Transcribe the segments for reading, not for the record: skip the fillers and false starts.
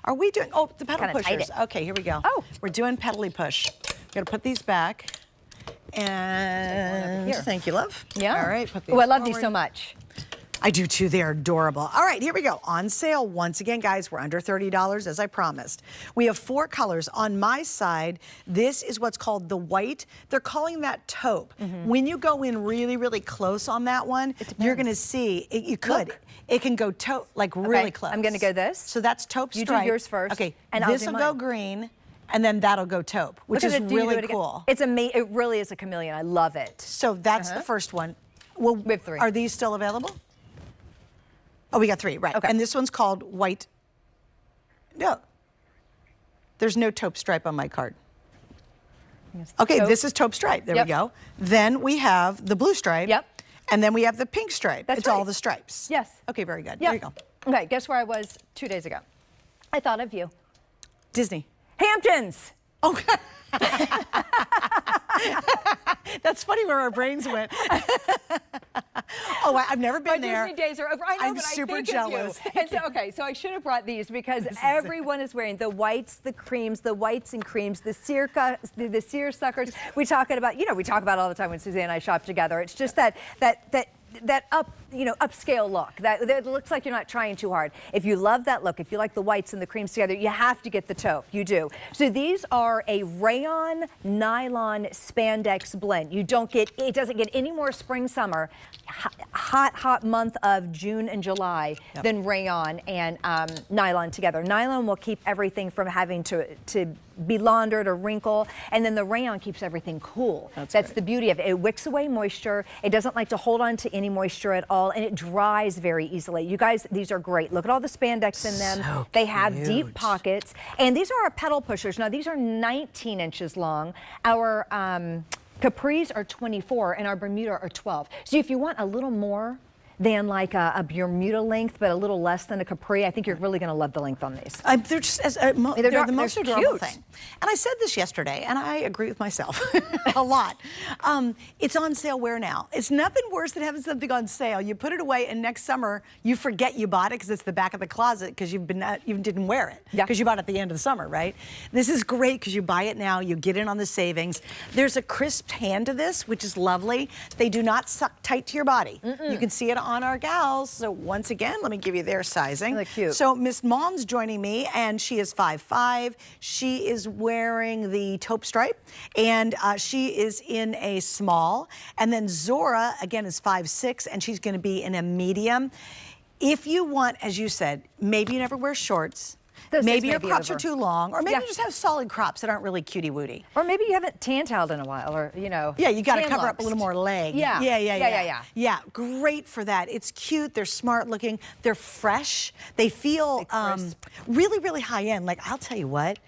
Are we doing, oh, the pedal Kinda tight pushers. it. Okay, here we go. Oh. We're doing pedally push. Gotta put these back. And thank you, love. Yeah. All right, put these Oh, I love these forward. so much. I do too, they're adorable. All right, here we go. On sale once again, guys, we're under $30 as I promised. We have 4 colors. On my side, this is what's called the white. They're calling that taupe. When you go in really, really close on that one, you're gonna see, you could. Look. It can go taupe, like really close. I'm gonna go this. So that's taupe stripe. You do yours first. Okay, and I'll this do will go mine. green, and then that'll go taupe, which is really cool. It's amazing. It really is a chameleon. I love it. So that's the first one. Well, We have 3. Are these still available? Oh, we got 3, right. Okay. And this one's called white. No. There's no taupe stripe on my card. Yes, Okay, taupe. this is taupe stripe. There Yep. we go. Then we have the blue stripe. Yep. And then we have the pink stripe. That's it's all right. the stripes. Yes. Okay, very good. Yep. There you go. Okay, guess where I was 2 days ago? I thought of you. Disney. Hamptons. Okay. That's funny where our brains went. Oh, I've never been there. Disney days are over. I know, I'm but super I think jealous. Of you. And so, okay, so I should have brought these because everyone is wearing the whites, the creams, the whites and creams, the seersuckers. We talk about, we talk about it all the time when Suzanne and I shop together. It's just that upscale look that looks like you're not trying too hard. If you love that look, if you like the whites and the creams together, you have to get the taupe. You do. So these are a rayon nylon spandex blend. It doesn't get any more spring summer, hot month of June and July than rayon and nylon together. Nylon will keep everything from having to be laundered or wrinkle, and then the rayon keeps everything cool. That's the beauty of it. It wicks away moisture. It doesn't like to hold on to any moisture at all, and it dries very easily. You guys, these are great. Look at all the spandex in them. So they have cute. deep pockets, and these are our pedal pushers. Now, these are 19 inches long. Our capris are 24, and our Bermuda are 12. So if you want a little more than like a Bermuda length, but a little less than a capri, I think you're really going to love the length on these. They're just they're the most adorable cute. thing. And I said this yesterday, and I agree with myself a lot. It's on sale where now? It's nothing worse than having something on sale. You put it away, and next summer you forget you bought it because it's the back of the closet because you didn't wear it because you bought it at the end of the summer, right? This is great because you buy it now, you get in on the savings. There's a crisp hand to this, which is lovely. They do not suck tight to your body. You can see it on our gals. So once again, let me give you their sizing. They're cute. So Miss Mom's joining me, and she is 5'5". She is wearing the taupe stripe, and she is in a small. And then Zora, again, is 5'6", and she's going to be in a medium. If you want, as you said, maybe you never wear shorts. Maybe your crops are too long, or maybe you just have solid crops that aren't really cutie-wooty. Or maybe you haven't tan-tiled in a while, or, Yeah, you got to cover up a little more leg. Yeah, great for that. It's cute. They're smart looking. They're fresh. They feel really, really high-end. Like, I'll tell you what,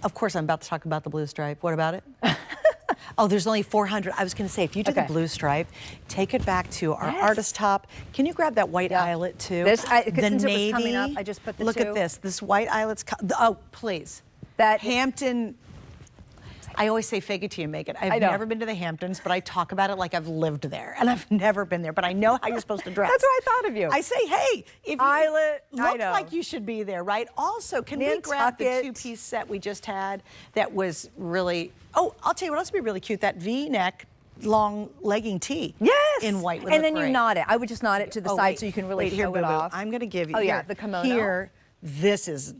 of course, I'm about to talk about the blue stripe. What about it? Oh, there's only 400. I was going to say, if you do the blue stripe, take it back to our artist top. Can you grab that white eyelet too? This, the since navy. It was coming up, I just put the Look two. at this. This white eyelet's. Oh, please. That Hampton. I always say fake it till you make it. I've never been to the Hamptons, but I talk about it like I've lived there, and I've never been there, but I know how you're supposed to dress. That's what I thought of you. I say, hey, if Eyelet, you look like you should be there, right? Also, can we grab the two-piece set we just had that was really, oh, I'll tell you what else would be really cute, that V-neck long legging tee. Yes. In white. And then you knot it. I would just knot it to the side so you can really show it off. I'm going to give you, the kimono. Here, this is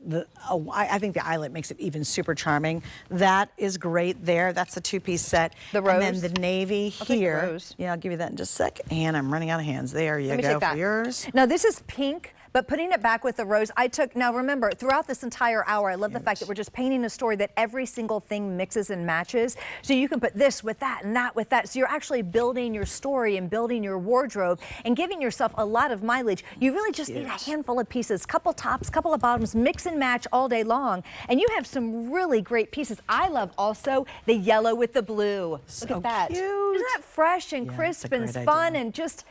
I think the eyelet makes it even super charming. That is great there. That's the two-piece set. The rose. And then the navy here. Yeah, I'll give you that in just a sec. And I'm running out of hands. There you go for yours. Now this is pink, but putting it back with the rose, now remember, throughout this entire hour, I love the fact that we're just painting a story that every single thing mixes and matches. So you can put this with that and that with that. So you're actually building your story and building your wardrobe and giving yourself a lot of mileage. You really just need a handful of pieces, couple tops, couple of bottoms, mix and match all day long. And you have some really great pieces. I love also the yellow with the blue. Look at that. Cute. Isn't that fresh and crisp and fun and just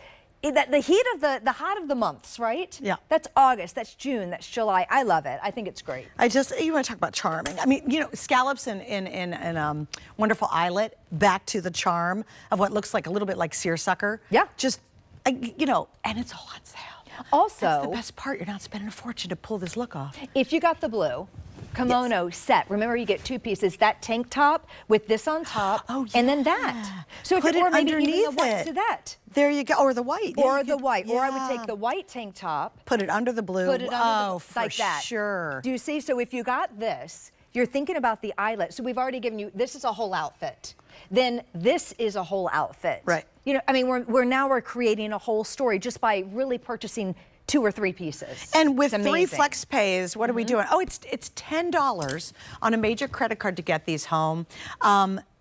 the heat of the hot of the months, right? Yeah. That's August, that's June, that's July. I love it. I think it's great. You want to talk about charming. I mean, scallops and wonderful eyelet back to the charm of what looks like a little bit like seersucker. Yeah. Just, and it's all on sale. Also, that's the best part. You're not spending a fortune to pull this look off. if you got the blue kimono set, remember you get 2 pieces, that tank top with this on top, and then that. So if Put it it were maybe even the underneath white it. to that. There you go, or the white. Yeah, Or you the could- white, or I would yeah. take the white tank top. Put it under the blue. Put it under the, for like that. sure. Do you see? So if you got this, you're thinking about the eyelet. So we've already given you, this is a whole outfit. Then this is a whole outfit. Right. You know, I mean, we're creating a whole story just by really purchasing 2 or 3 pieces. And with It's 3 amazing. flex pays, what are we doing? Oh, it's $10 on a major credit card to get these home.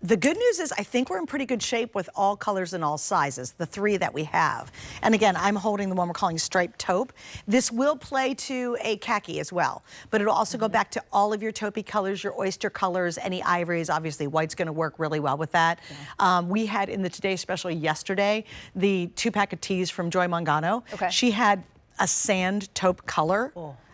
The good news is I think we're in pretty good shape with all colors and all sizes, the 3 that we have. And again, I'm holding the one we're calling striped taupe. This will play to a khaki as well, but it'll also go back to all of your taupey colors, your oyster colors, any ivories. Obviously, white's gonna work really well with that. Yeah. We had in the Today Special yesterday, the 2-pack of tees from Joy Mangano. Okay. She had a sand taupe color.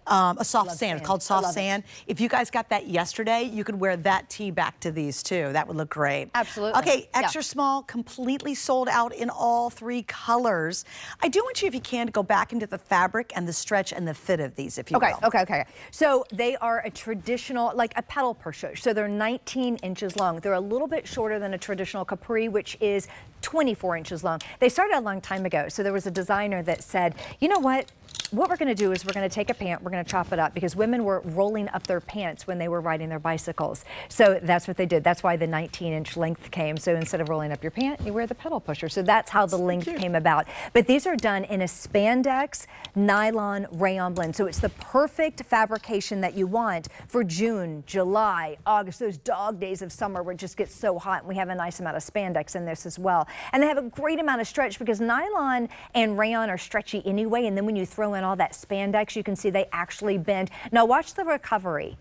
A soft sand, called soft sand. If you guys got that yesterday, you could wear that tee back to these too. That would look great. Absolutely. Okay, Yeah. extra small, completely sold out in all 3 colors. I do want you, if you can, to go back into the fabric and the stretch and the fit of these, if you will. Okay. So they are a traditional, like a pedal purchase. So they're 19 inches long. They're a little bit shorter than a traditional capri, which is 24 inches long. They started a long time ago. So there was a designer that said, you know what we're going to do is we're going to take a pant, we're going to chop it up, because women were rolling up their pants when they were riding their bicycles. So that's what they did. That's why the 19-inch length came. So instead of rolling up your pant, you wear the pedal pusher. So that's how the length came about. But these are done in a spandex nylon rayon blend. So it's the perfect fabrication that you want for June, July, August, those dog days of summer where it just gets so hot. And we have a nice amount of spandex in this as well. And they have a great amount of stretch because nylon and rayon are stretchy anyway. And then when you throw in all that spandex, you can see they actually bend. Now watch the recovery.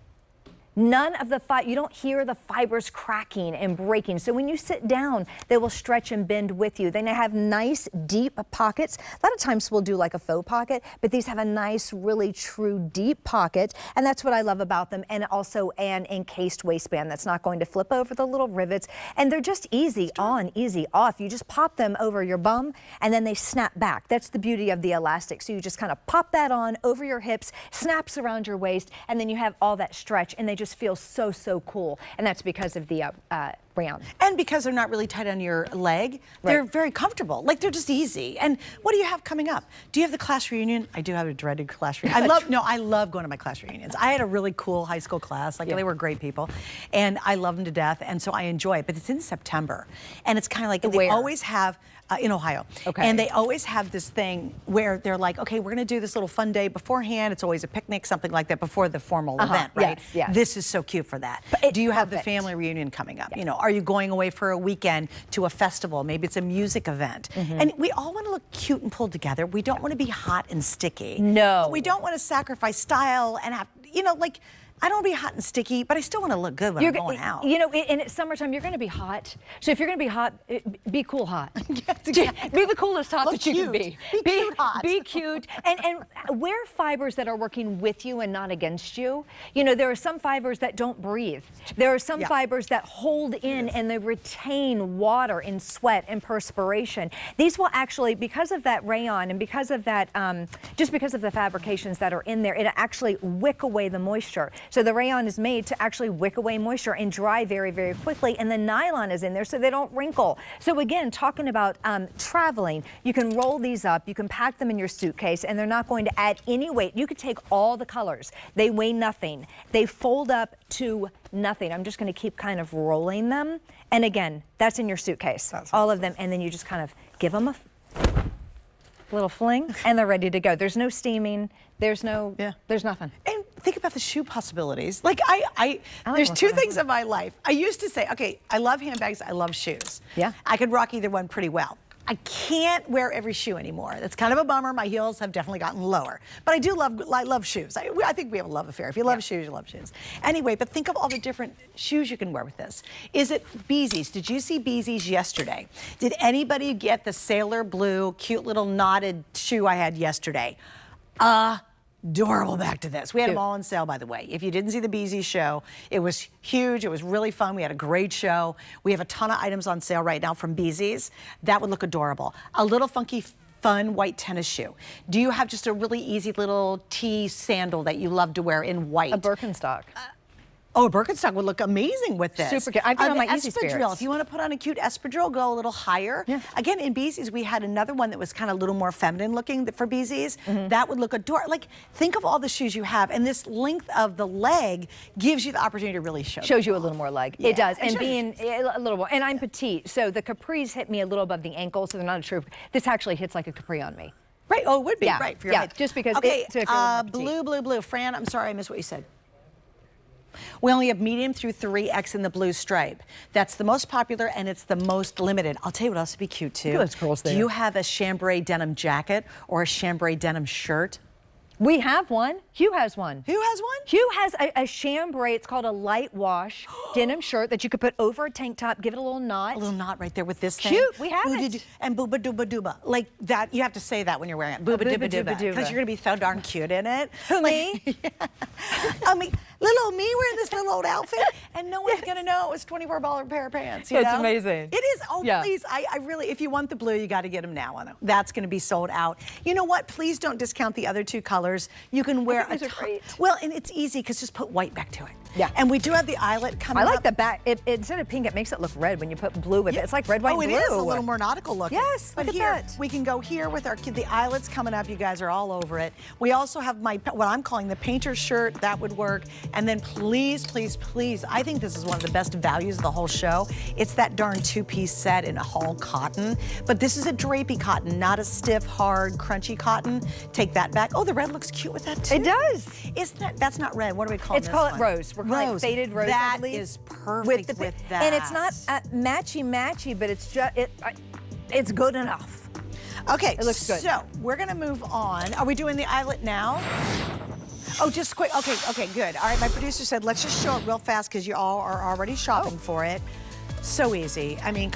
None of the you don't hear the fibers cracking and breaking. So when you sit down, they will stretch and bend with you. Then they have nice deep pockets. A lot of times we'll do like a faux pocket, but these have a nice, really true deep pocket. And that's what I love about them. And also an encased waistband that's not going to flip over the little rivets. And they're just easy on, easy off. You just pop them over your bum and then they snap back. That's the beauty of the elastic. So you just kind of pop that on over your hips, snaps around your waist, and then you have all that stretch, and they just feel so cool. And that's because of the rayon. And because they're not really tight on your leg, they're very comfortable. Like, they're just easy. And what do you have coming up? Do you have the class reunion? I do have a dreaded class reunion. I love going to my class reunions. I had a really cool high school class. Like, they were great people. And I love them to death. And so I enjoy it. But it's in September. And it's kind of like, they always have, in Ohio. Okay. And they always have this thing where they're like, okay, we're going to do this little fun day beforehand. It's always a picnic, something like that, before the formal event, right? Yes. This is so cute for that. Do you have the family reunion coming up? You know, are you going away for a weekend to a festival? Maybe it's a music event. And we all want to look cute and pulled together. We don't want to be hot and sticky. No. We don't want to sacrifice style and have, you know, like, I don't want to be hot and sticky, but I still want to look good when I'm going out. You know, and it's summertime, you're going to be hot. So if you're going to be hot, be cool hot. Be the coolest hot that you can be. Be cute hot. Be cute. And wear fibers that are working with you and not against you. You know, there are some fibers that don't breathe. There are some fibers that hold in and they retain water and sweat and perspiration. These will actually, because of that rayon and because of that, just because of the fabrications that are in there, it actually wick away the moisture. So the rayon is made to actually wick away moisture and dry very quickly, and the nylon is in there so they don't wrinkle. So again, talking about traveling, you can roll these up, you can pack them in your suitcase, and they're not going to add any weight. You could take all the colors. They weigh nothing. They fold up to nothing. I'm just going to keep kind of rolling them. And again, that's in your suitcase, all of them, and then you just kind of give them a little fling, and they're ready to go. There's no steaming. There's no, there's nothing. And think about the shoe possibilities. Like, there's like 2 things in my life. I used to say, okay, I love handbags, I love shoes. Yeah. I could rock either one pretty well. I can't wear every shoe anymore. That's kind of a bummer. My heels have definitely gotten lower. But I love shoes. I think we have a love affair. If you love shoes, you love shoes. Anyway, but think of all the different shoes you can wear with this. Is it Beezy's? Did you see Beezy's yesterday? Did anybody get the sailor blue, cute little knotted shoe I had yesterday? Adorable back to this. We had them all on sale, by the way. If you didn't see the BZ show, it was huge. It was really fun. We had a great show. We have a ton of items on sale right now from BZ's. That would look adorable. A little funky fun white tennis shoe? Do you have just a really easy little tee sandal that you love to wear in white? A Birkenstock. Oh, a Birkenstock would look amazing with this. Super cute. I've got on my Easy espadrille. Spirits. If you want to put on a cute espadrille, go a little higher. Yeah. Again, in Beezy's, we had another one that was kind of a little more feminine looking for Beezy's. That would look adorable. Like, think of all the shoes you have, and this length of the leg gives you the opportunity to really show. Shows you a little more leg. Yeah, It does. it And shows. being a little more, and I'm petite, so the capris hit me a little above the ankle, so they're not a true. This actually hits like a capri on me. Right. Oh, it would be. Yeah, Right. For your yeah, height. just because Okay. so if you're a little more petite. Blue. Fran, I'm sorry, I missed what you said. We only have medium through 3X in the blue stripe. That's the most popular and it's the most limited. I'll tell you what else would be cute too. Look at those curls there. Do you have a chambray denim jacket or a chambray denim shirt? We have one. Hugh has one. Who has one? Hugh has a chambray. It's called a light wash denim shirt that you could put over a tank top, give it a little knot. A little knot right there with this thing. Cute, we have it. And booba dooba dooba. Like that, you have to say that when you're wearing it. Booba dooba dooba. Because you're going to be so darn cute in it. Who, me? Yeah. I mean, little old me wearing this little old outfit, and no one's going to know it was $24 pair of pants. You It's know? amazing. It is. Oh, Yeah. please. I really, if you want the blue, you got to get them now. That's going to be sold out. You know what? Please don't discount the other two colors. You can wear these are great. Well, and it's easy because just put white back to it. Yeah. And we do have the eyelet coming I up. like the back. Instead of pink, it makes it look red when you put blue with it. It's like red, white, oh, and it blue. is a little more nautical looking. Yes, but look at here, that. we can go here with our the eyelets coming up. You guys are all over it. We also have what I'm calling the painter's shirt. That would work. And then please, please, please, I think this is one of the best values of the whole show. It's that darn two-piece set in a hall cotton. But this is a drapey cotton, not a stiff, hard, crunchy cotton. Take that back. Oh, the red looks cute with that too. It does. Isn't that? That's not red. What do we call It's this called one? rose. We're calling it faded rose. That I believe, is perfect with that. And it's not matchy, but it's just it's good enough. Okay, It looks good. So we're gonna move on. Are we doing the eyelet now? Oh, just quick. Okay, good. All right, my producer said let's just show it real fast because you all are already shopping for it. So easy. I mean,